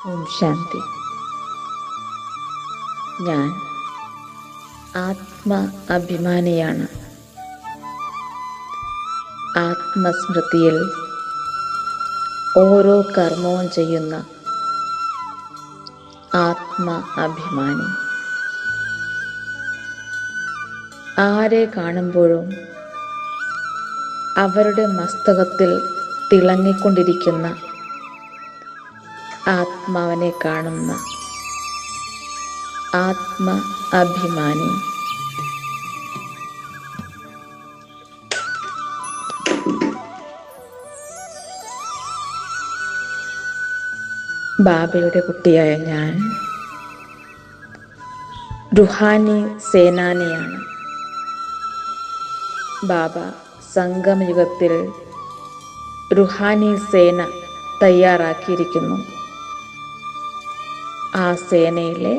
ഓം ശാന്തി. ഞാൻ ആത്മ അഭിമാനിയാണ്. ആത്മസ്മൃതിയിൽ ഓരോ കർമ്മവും ചെയ്യുന്ന ആത്മ അഭിമാനി. ആരെ കാണുമ്പോഴും അവരുടെ മസ്തകത്തിൽ തിളങ്ങിക്കൊണ്ടിരിക്കുന്ന ആത്മാവിനെ കാണുന്ന ആത്മ അഭിമാനി. ബാബയുടെ കുട്ടിയായ ഞാൻ റുഹാനി സേനാനിയാണ്. ബാബ സംഗമയുഗത്തിൽ റുഹാനി സേന തയ്യാറാക്കിയിരിക്കുന്നു. ആ സേനയിലെ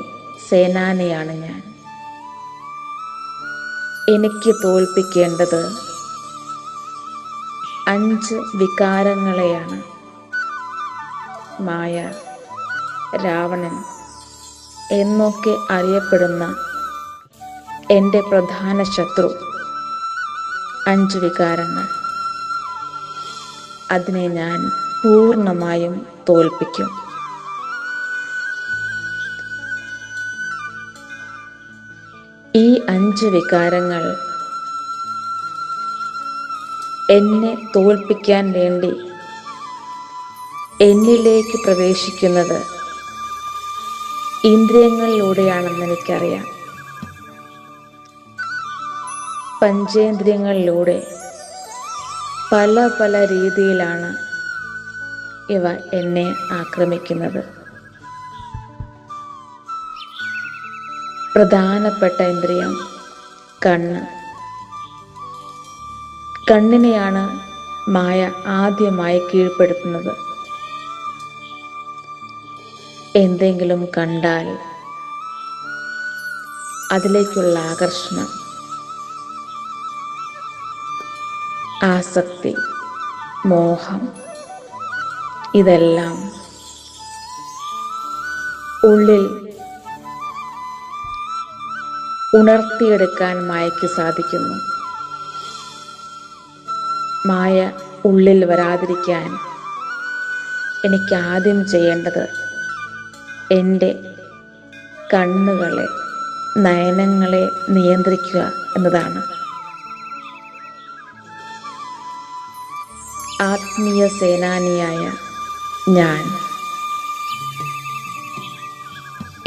സേനാനിയാണ് ഞാൻ. എനിക്ക് തോൽപ്പിക്കേണ്ടത് 5 വികാരങ്ങളെയാണ്. മായ, രാവണൻ എന്നൊക്കെ അറിയപ്പെടുന്ന എൻ്റെ പ്രധാന ശത്രു 5 വികാരങ്ങൾ. അതിനെ ഞാൻ പൂർണ്ണമായും തോൽപ്പിക്കും. ഈ 5 വികാരങ്ങൾ എന്നെ തോൽപ്പിക്കാൻ വേണ്ടി എന്നിലേക്ക് പ്രവേശിക്കുന്നത് ഇന്ദ്രിയങ്ങളിലൂടെയാണെന്ന് എനിക്കറിയാം. പഞ്ചേന്ദ്രിയങ്ങളിലൂടെ പല പല രീതിയിലാണ് ഇവ എന്നെ ആക്രമിക്കുന്നത്. പ്രധാനപ്പെട്ട ഇന്ദ്രിയം കണ്ണ്. കണ്ണിനെയാണ് മായ ആദ്യമായി കീഴ്പ്പെടുത്തുന്നത്. എന്തെങ്കിലും കണ്ടാൽ അതിലേക്കുള്ള ആകർഷണം, ആസക്തി, മോഹം, ഇതെല്ലാം ഉള്ളിൽ ഉണർത്തിയെടുക്കാൻ മായയ്ക്ക് സാധിക്കുന്നു. മായ ഉള്ളിൽ വരാതിരിക്കാൻ എനിക്ക് ആദ്യം ചെയ്യേണ്ടത് എൻ്റെ കണ്ണുകളെ, നയനങ്ങളെ നിയന്ത്രിക്കുക എന്നതാണ്. ആത്മീയ സേനാനിയായ ഞാൻ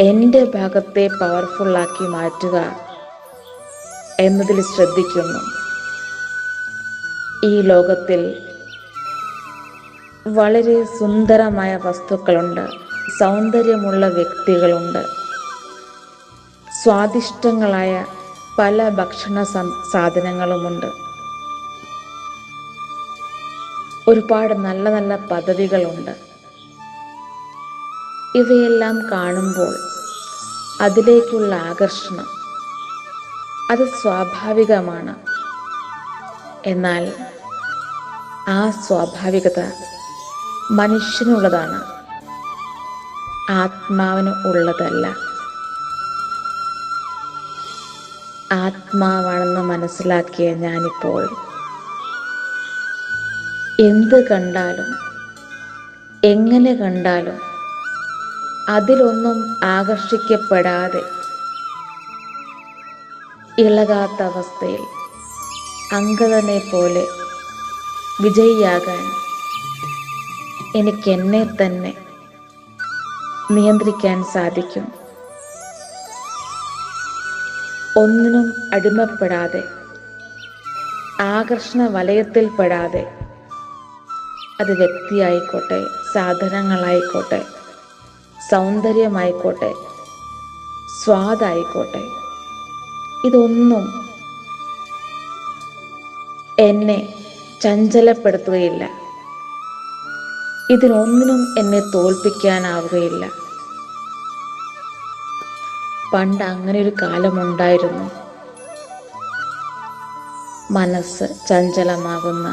എൻ്റെ ഭാഗത്തെ പവർഫുള്ളാക്കി മാറ്റുക എന്നതിൽ ശ്രദ്ധിക്കുന്നു. ഈ ലോകത്തിൽ വളരെ സുന്ദരമായ വസ്തുക്കളുണ്ട്, സൗന്ദര്യമുള്ള വ്യക്തികളുണ്ട്, സ്വാദിഷ്ടങ്ങളായ പല ഭക്ഷണ സാധനങ്ങളുമുണ്ട്, ഒരുപാട് നല്ല നല്ല പദവികളുണ്ട്. ഇവയെല്ലാം കാണുമ്പോൾ അതിലേക്കുള്ള ആകർഷണം അത് സ്വാഭാവികമാണ്. എന്നാൽ ആ സ്വാഭാവികത മനുഷ്യനുള്ളതാണ്, ആത്മാവിന് ഉള്ളതല്ല. ആത്മാവാണെന്ന് മനസ്സിലാക്കിയ ഞാനിപ്പോൾ എന്ത് കണ്ടാലും എങ്ങനെ കണ്ടാലും അതിലൊന്നും ആകർഷിക്കപ്പെടാതെ ഇളകാത്ത അവസ്ഥയിൽ അങ്കദനെ പോലെ വിജയിയാകാൻ എനിക്ക് എന്നെ തന്നെ നിയന്ത്രിക്കാൻ സാധിക്കും. ഒന്നിനും അടിമപ്പെടാതെ, ആകർഷണ വലയത്തിൽപ്പെടാതെ, അത് വ്യക്തിയായിക്കോട്ടെ, സാധനങ്ങളായിക്കോട്ടെ, സൗന്ദര്യമായിക്കോട്ടെ, സ്വാദായിക്കോട്ടെ, ഇതൊന്നും എന്നെ ചഞ്ചലപ്പെടുത്തുകയില്ല. ഇതിനൊന്നിനും എന്നെ തോൽപ്പിക്കാനാവുകയില്ല. പണ്ട് അങ്ങനെ ഒരു കാലമുണ്ടായിരുന്നു. മനസ്സ് ചഞ്ചലമാകുന്ന,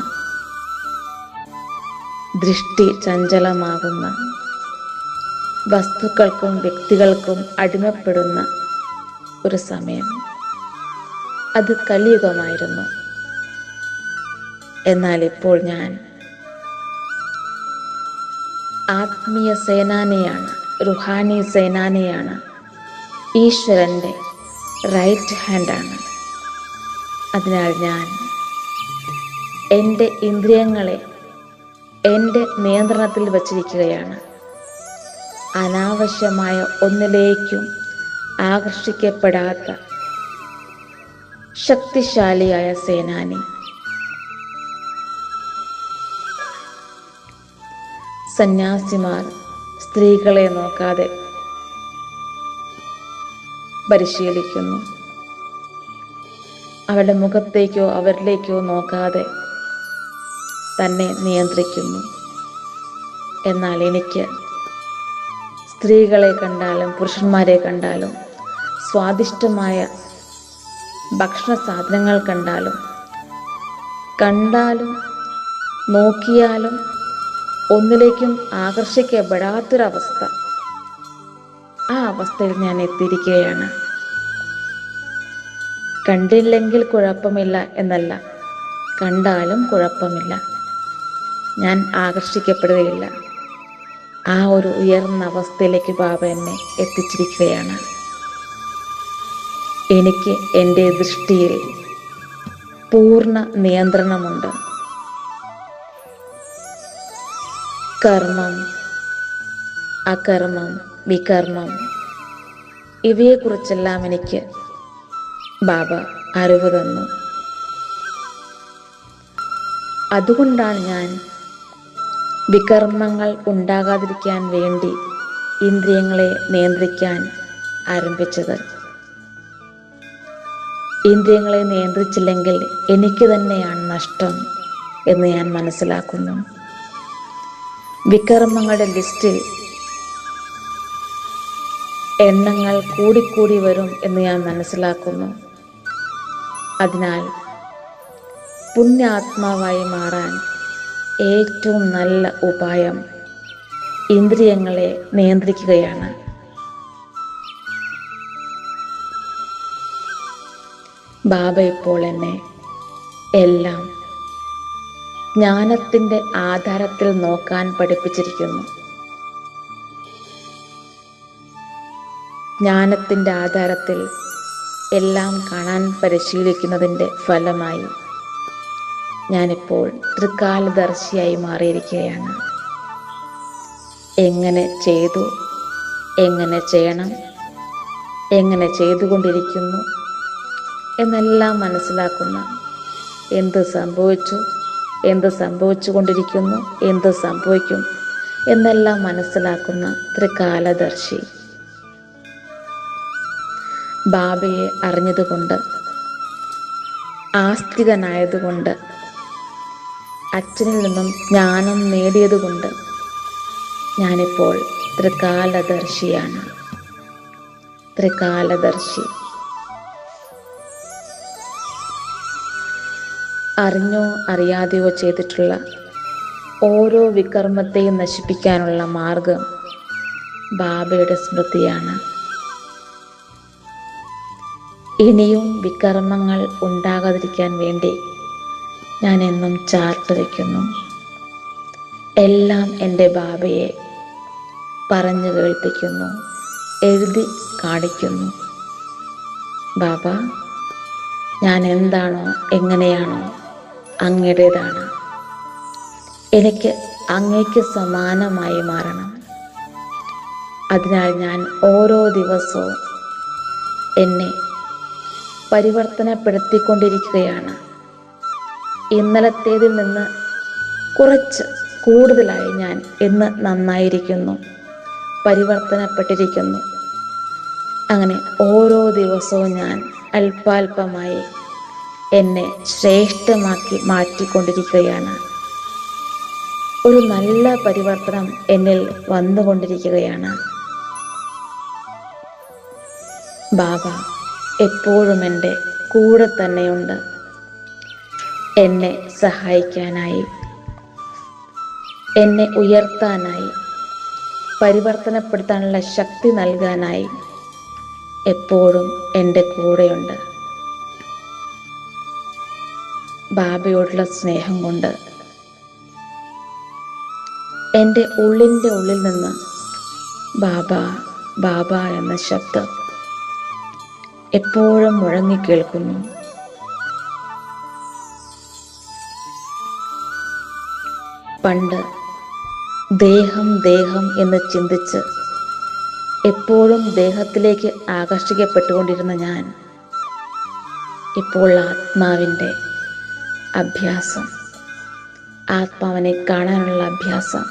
ദൃഷ്ടി ചഞ്ചലമാകുന്ന, വസ്തുക്കൾക്കും വ്യക്തികൾക്കും അടിമപ്പെടുന്ന ഒരു സമയം. അത് കലിയുഗമായിരുന്നു. എന്നാൽ ഇപ്പോൾ ഞാൻ ആത്മീയ സേനാനിയാണ്, റുഹാനി സേനാനിയാണ്. ഈശ്വരൻ്റെ റൈറ്റ് ഹാൻഡാണ്. അതിനാൽ ഞാൻ എൻ്റെ ഇന്ദ്രിയങ്ങളെ എൻ്റെ നിയന്ത്രണത്തിൽ വച്ചിരിക്കുകയാണ്. അനാവശ്യമായ ഒന്നിലേക്കും ആകർഷിക്കപ്പെടാത്ത ശക്തിശാലിയായ സേനാനി. സന്യാസിമാർ സ്ത്രീകളെ നോക്കാതെ പരിശീലിക്കുന്നു. അവരുടെ മുഖത്തേക്കോ അവരിലേക്കോ നോക്കാതെ തന്നെ നിയന്ത്രിക്കുന്നു. എന്നാൽ എനിക്ക് സ്ത്രീകളെ കണ്ടാലും പുരുഷന്മാരെ കണ്ടാലും സ്വാദിഷ്ടമായ ഭക്ഷണ സാധനങ്ങൾ കണ്ടാലും നോക്കിയാലും ഒന്നിലേക്കും ആകർഷിക്കപ്പെടാത്തൊരവസ്ഥ. ആ അവസ്ഥയിൽ ഞാൻ എത്തിയിരിക്കുകയാണ്. കണ്ടില്ലെങ്കിൽ കുഴപ്പമില്ല എന്നല്ല, കണ്ടാലും കുഴപ്പമില്ല, ഞാൻ ആകർഷിക്കപ്പെടുകയില്ല. ആ ഒരു ഉയർന്ന അവസ്ഥയിലേക്ക് ബാബ എന്നെ എത്തിച്ചിരിക്കുകയാണ്. എനിക്ക് എൻ്റെ ദൃഷ്ടിയിൽ പൂർണ്ണ നിയന്ത്രണമുണ്ട്. കർമ്മം, അകർമ്മം, വികർമ്മം ഇവയെക്കുറിച്ചെല്ലാം എനിക്ക് ബാബ അറിവ് തന്നു. അതുകൊണ്ടാണ് ഞാൻ വികർമ്മങ്ങൾ ഉണ്ടാകാതിരിക്കാൻ വേണ്ടി ഇന്ദ്രിയങ്ങളെ നിയന്ത്രിക്കാൻ ആരംഭിച്ചത്. ഇന്ദ്രിയങ്ങളെ നിയന്ത്രിച്ചില്ലെങ്കിൽ എനിക്ക് തന്നെയാണ് നഷ്ടം എന്ന് ഞാൻ മനസ്സിലാക്കുന്നു. വികർമ്മങ്ങളുടെ ലിസ്റ്റിൽ എണ്ണങ്ങൾ കൂടിക്കൂടി വരും എന്ന് ഞാൻ മനസ്സിലാക്കുന്നു. അതിനാൽ പുണ്യാത്മാവായി മാറാൻ ഏറ്റവും നല്ല ഉപായം ഇന്ദ്രിയങ്ങളെ നിയന്ത്രിക്കുകയാണ്. ബാബ ഇപ്പോൾ എന്നെ എല്ലാം ജ്ഞാനത്തിൻ്റെ ആധാരത്തിൽ നോക്കാൻ പഠിപ്പിച്ചിരിക്കുന്നു. ജ്ഞാനത്തിൻ്റെ ആധാരത്തിൽ എല്ലാം കാണാൻ പരിശീലിക്കുന്നതിൻ്റെ ഫലമായി ഞാനിപ്പോൾ ത്രികാലദർശിയായി മാറിയിരിക്കുകയാണ്. എങ്ങനെ ചെയ്തു, എങ്ങനെ ചെയ്യണം, എങ്ങനെ ചെയ്തുകൊണ്ടിരിക്കുന്നു എന്നെല്ലാം മനസ്സിലാക്കുന്ന, എന്ത് സംഭവിച്ചു, എന്ത് സംഭവിച്ചുകൊണ്ടിരിക്കുന്നു, എന്ത് സംഭവിക്കും എന്നെല്ലാം മനസ്സിലാക്കുന്ന ത്രികാലദർശി. ബാബയെ അറിഞ്ഞതുകൊണ്ട്, ആസ്തികനായതുകൊണ്ട്, അച്ഛനിൽ നിന്നും ജ്ഞാനം നേടിയതുകൊണ്ട് ഞാനിപ്പോൾ ത്രികാലദർശിയാണ്. ത്രികാലദർശി. അറിഞ്ഞോ അറിയാതെയോ ചെയ്തിട്ടുള്ള ഓരോ വികർമ്മത്തെയും നശിപ്പിക്കാനുള്ള മാർഗം ബാബയുടെ സ്മൃതിയാണ്. ഇനിയും വികർമ്മങ്ങൾ ഉണ്ടാകാതിരിക്കാൻ വേണ്ടി ഞാൻ എന്നും ചാർട്ട് വയ്ക്കുന്നു. എല്ലാം എൻ്റെ ബാബയെ പറഞ്ഞു കേൾപ്പിക്കുന്നു, എഴുതി കാണിക്കുന്നു. ബാബ, ഞാൻ എന്താണോ എങ്ങനെയാണോ അങ്ങയുടേതാണ്. എനിക്ക് അങ്ങയ്ക്ക് സമാനമായി മാറണം. അതിനാൽ ഞാൻ ഓരോ ദിവസവും എന്നെ പരിവർത്തനപ്പെടുത്തിക്കൊണ്ടിരിക്കുകയാണ്. ഇന്നലത്തേതിൽ നിന്ന് കുറച്ച് കൂടുതലായി ഞാൻ ഇന്ന് നന്നായിരിക്കുന്നു, പരിവർത്തനപ്പെട്ടിരിക്കുന്നു. അങ്ങനെ ഓരോ ദിവസവും ഞാൻ അല്പാൽപമായി എന്നെ ശ്രേഷ്ഠമാക്കി മാറ്റിക്കൊണ്ടിരിക്കുകയാണ്. ഒരു നല്ല പരിവർത്തനം എന്നിൽ വന്നുകൊണ്ടിരിക്കുകയാണ്. ബാബ എപ്പോഴും എൻ്റെ കൂടെ തന്നെയുണ്ട്, എന്നെ സഹായിക്കാനായി, എന്നെ ഉയർത്താനായി, പരിവർത്തനപ്പെടുത്താനുള്ള ശക്തി നൽകാനായി എപ്പോഴും എൻ്റെ കൂടെയുണ്ട്. ബാബയോടുള്ള സ്നേഹം കൊണ്ട് എൻ്റെ ഉള്ളിൻ്റെ ഉള്ളിൽ നിന്ന് ബാബ ബാബ എന്ന ശബ്ദം എപ്പോഴും മുഴങ്ങിക്കേൾക്കുന്നു. പണ്ട് ദേഹം ദേഹം എന്ന് ചിന്തിച്ച് എപ്പോഴും ദേഹത്തിലേക്ക് ആകർഷിക്കപ്പെട്ടുകൊണ്ടിരുന്ന ഞാൻ ഇപ്പോൾ ആത്മാവിൻ്റെ അഭ്യാസം, ആത്മാവിനെ കാണാനുള്ള അഭ്യാസം,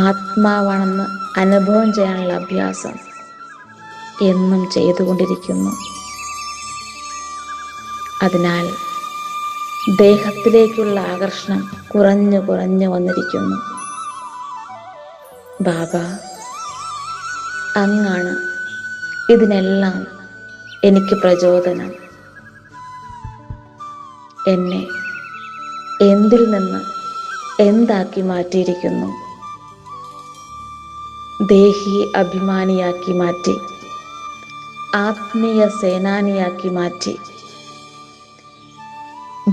ആത്മാവാണെന്ന് അനുഭവം ചെയ്യാനുള്ള അഭ്യാസം എന്നും ചെയ്തുകൊണ്ടിരിക്കുന്നു. അതിനാൽ ദേഹത്തിലേക്കുള്ള ആകർഷണം കുറഞ്ഞു കുറഞ്ഞു വന്നിരിക്കുന്നു. ബാബ, അങ്ങാണ് ഇതിനെല്ലാം എനിക്ക് പ്രചോദനം. എന്നെ എന്തിൽ നിന്ന് എന്താക്കി മാറ്റിയിരിക്കുന്നു? ദേഹി അഭിമാനിയാക്കി മാറ്റി, ആത്മീയ സേനാനിയാക്കി മാറ്റി,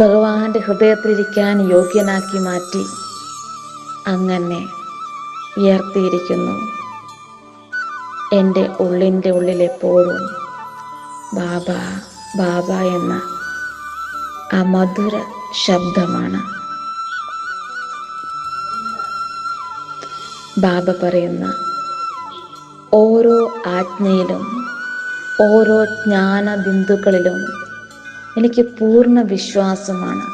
ഭഗവാന്റെ ഹൃദയത്തിലിരിക്കാൻ യോഗ്യനാക്കി മാറ്റി അങ്ങനെ ഉയർത്തിയിരിക്കുന്നു. എൻ്റെ ഉള്ളിൻ്റെ ഉള്ളിലെപ്പോഴും ബാബ ബാബ എന്ന ആ മധുര ശബ്ദമാണ്. ബാബ പറയുന്ന ഓരോ ആജ്ഞയിലും ഓരോ ജ്ഞാനബിന്ദുക്കളിലും എനിക്ക് പൂർണ്ണ വിശ്വാസമാണ്.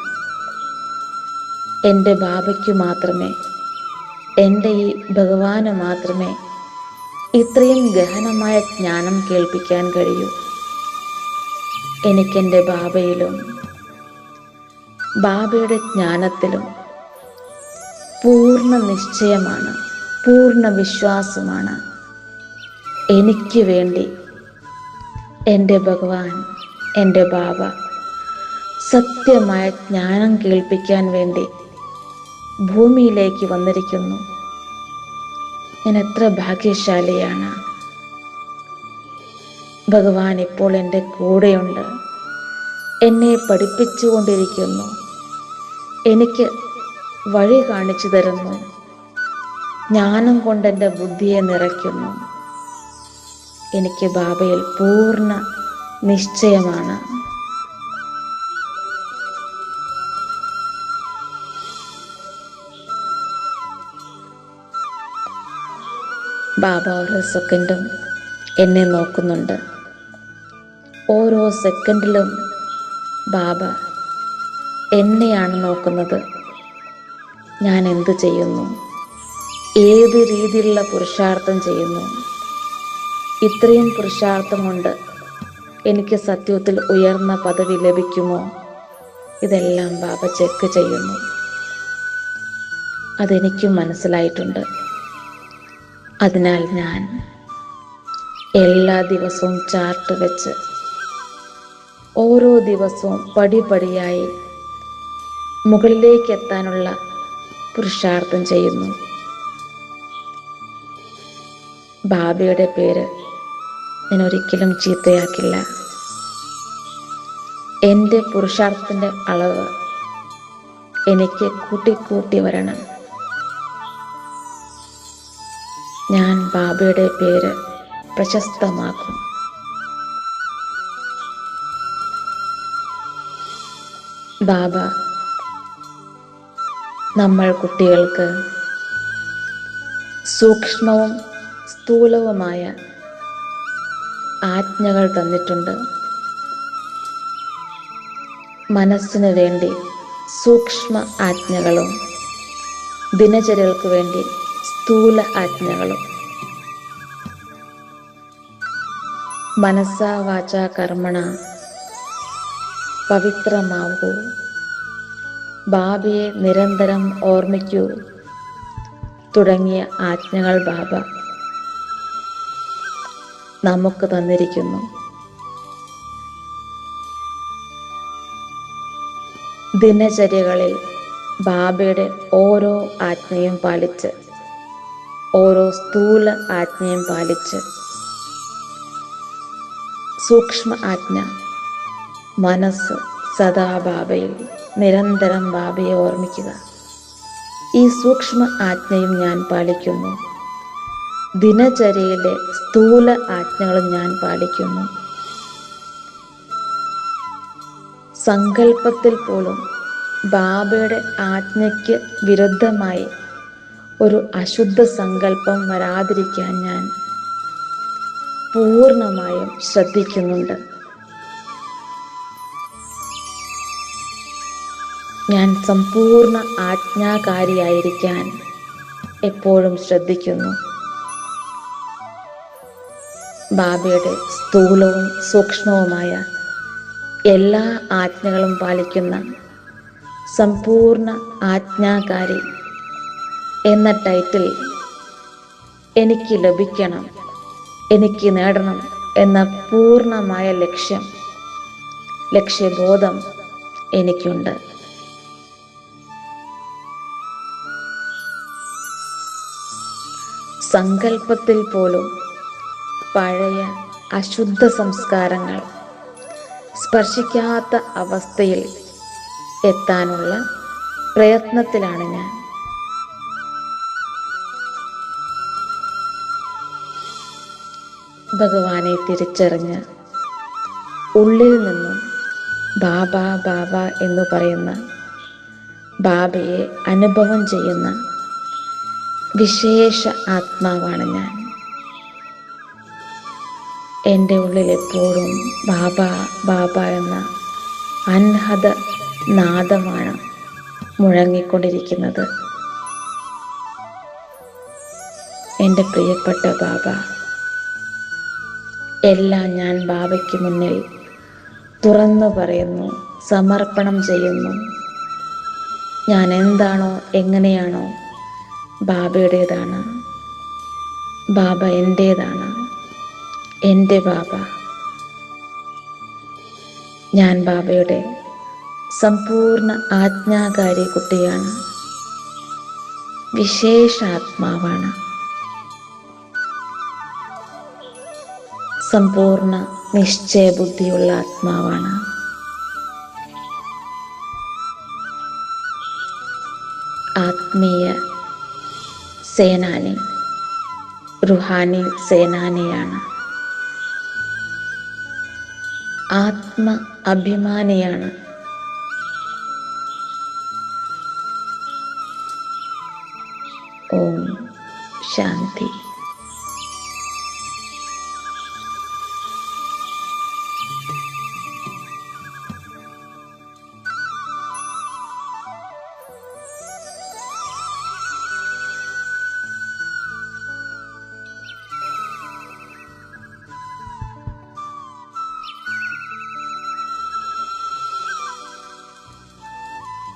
എൻ്റെ ബാബയ്ക്ക് മാത്രമേ, എൻ്റെ ഈ ഭഗവാന് മാത്രമേ ഇത്രയും ഗഹനമായ ജ്ഞാനം കേൾപ്പിക്കാൻ കഴിയൂ. എനിക്കെൻ്റെ ബാബയിലും ബാബയുടെ ജ്ഞാനത്തിലും പൂർണ്ണ നിശ്ചയമാണ്, പൂർണ്ണ വിശ്വാസമാണ്. എനിക്ക് വേണ്ടി എൻ്റെ ഭഗവാൻ, എൻ്റെ ബാബ സത്യമായ ജ്ഞാനം കേൾപ്പിക്കാൻ വേണ്ടി ഭൂമിയിലേക്ക് വന്നിരിക്കുന്നു. ഞാൻ എത്ര ഭാഗ്യശാലിയാണ്. ഭഗവാൻ ഇപ്പോൾ എൻ്റെ കൂടെയുണ്ട്, എന്നെ പഠിപ്പിച്ചുകൊണ്ടിരിക്കുന്നു, എനിക്ക് വഴി കാണിച്ചു തരുന്നു, ജ്ഞാനം കൊണ്ട് എൻ്റെ ബുദ്ധിയെ നിറയ്ക്കുന്നു. എനിക്ക് ബാബയിൽ പൂർണ്ണ നിശ്ചയമാണ്. ബാബ ഓരോ സെക്കൻഡും എന്നെ നോക്കുന്നുണ്ട്. ഓരോ സെക്കൻഡിലും ബാബ എന്നെയാണ് നോക്കുന്നത്. ഞാൻ എന്ത് ചെയ്യുന്നു, ഏത് രീതിയിലുള്ള പുരുഷാർത്ഥം ചെയ്യുന്നു, ഇത്രയും പുരുഷാർത്ഥം കൊണ്ട് എനിക്ക് സത്യത്തിൽ ഉയർന്ന പദവി ലഭിക്കുമോ, ഇതെല്ലാം ബാബ ചെക്ക് ചെയ്യുന്നു. അതെനിക്കും മനസ്സിലായിട്ടുണ്ട്. അതിനാൽ ഞാൻ എല്ലാ ദിവസവും ചാർട്ട് വെച്ച് ഓരോ ദിവസവും പടിപടിയായി മുകളിലേക്ക് എത്താനുള്ള പുരുഷാർത്ഥം ചെയ്യുന്നു. ബാബയുടെ പേര് ഞാൻ ഒരിക്കലും ചീത്തയാക്കില്ല. എൻ്റെ പുരുഷാർത്ഥത്തിൻ്റെ അളവ് എനിക്ക് കൂട്ടിക്കൂട്ടി വരണം. ഞാൻ ബാബയുടെ പേര് പ്രശസ്തമാക്കും. ബാബ നമ്മൾ കുട്ടികൾക്ക് സൂക്ഷ്മവും സ്ഥൂലവുമായ ആജ്ഞകൾ തന്നിട്ടുണ്ട്. മനസ്സിന് വേണ്ടി സൂക്ഷ്മ ആജ്ഞകളും ദിനചര്യകൾക്ക് വേണ്ടി സ്ഥൂല ആജ്ഞകളും. മനസ്സാ വാച കർമ്മണ പവിത്രമാവൂ, ബാബയെ നിരന്തരം ഓർമ്മിക്കൂ തുടങ്ങിയ ആജ്ഞകൾ ബാബ നമുക്ക് തന്നിരിക്കുന്നു. ദിനചര്യകളിൽ ബാബയുടെ ഓരോ ആജ്ഞയും പാലിച്ച് ഓരോ സ്ഥൂല ആജ്ഞയും പാലിച്ച് സൂക്ഷ്മ ആജ്ഞ മനസ്സ് സദാ ബാബയിൽ, നിരന്തരം ബാബയെ ഓർമ്മിക്കുക. ഈ സൂക്ഷ്മ ആജ്ഞയും ഞാൻ പാലിക്കുന്നു. ദിനചര്യയിലെ സ്ഥൂല ആജ്ഞകളും ഞാൻ പാലിക്കുന്നു. സങ്കല്പത്തിൽ പോലും ബാബയുടെ ആജ്ഞയ്ക്ക് വിരുദ്ധമായി ഒരു അശുദ്ധ സങ്കല്പം വരാതിരിക്കാൻ ഞാൻ പൂർണ്ണമായും ശ്രദ്ധിക്കുന്നുണ്ട്. ഞാൻ സമ്പൂർണ്ണ ആജ്ഞാകാരിയായിരിക്കാൻ എപ്പോഴും ശ്രദ്ധിക്കുന്നു. ബാബയുടെ സ്ഥൂലവും സൂക്ഷ്മവുമായ എല്ലാ ആജ്ഞകളും പാലിക്കുന്ന സമ്പൂർണ്ണ ആജ്ഞാകാരി എന്ന ടൈറ്റിൽ എനിക്ക് ലഭിക്കണം, എനിക്ക് നേടണം എന്ന പൂർണ്ണമായ ലക്ഷ്യബോധം എനിക്കുണ്ട്. സങ്കല്പത്തിൽ പോലും പഴയ അശുദ്ധ സംസ്കാരങ്ങൾ സ്പർശിക്കാത്ത അവസ്ഥയിൽ എത്താനുള്ള പ്രയത്നത്തിലാണ് ഞാൻ. ഭഗവാനെ തിരിച്ചറിഞ്ഞ് ഉള്ളിൽ നിന്നും ബാബ ബാബ എന്ന് പറയുന്ന ബാബയെ അനുഭവം ചെയ്യുന്ന വിശേഷ ആത്മാവാണ് ഞാൻ. എൻ്റെ ഉള്ളിൽ എപ്പോഴും ബാബ ബാബ എന്ന അൻഹത നാദമാണ് മുഴങ്ങിക്കൊണ്ടിരിക്കുന്നത്. എൻ്റെ പ്രിയപ്പെട്ട ബാബ, എല്ലാം ഞാൻ ബാബയ്ക്ക് മുന്നിൽ തുറന്നു പറയുന്നു, സമർപ്പണം ചെയ്യുന്നു. ഞാൻ എന്താണോ എങ്ങനെയാണോ ബാബയുടേതാണ്, ബാബ എൻ്റേതാണ്, എൻ്റെ ബാബ. ഞാൻ ബാബയുടെ സമ്പൂർണ്ണ ആജ്ഞാകാരി കുട്ടിയാണ്, വിശേഷ ആത്മാവാണ്, സമ്പൂർണ്ണ നിശ്ചയബുദ്ധിയുള്ള ആത്മാവാണ്. ആത്മീയ സേനാനി, റുഹാനി സേനാനിയാണ്. ആത്മ അഭിമാനിയാണ്. ഓം ശാന്തി.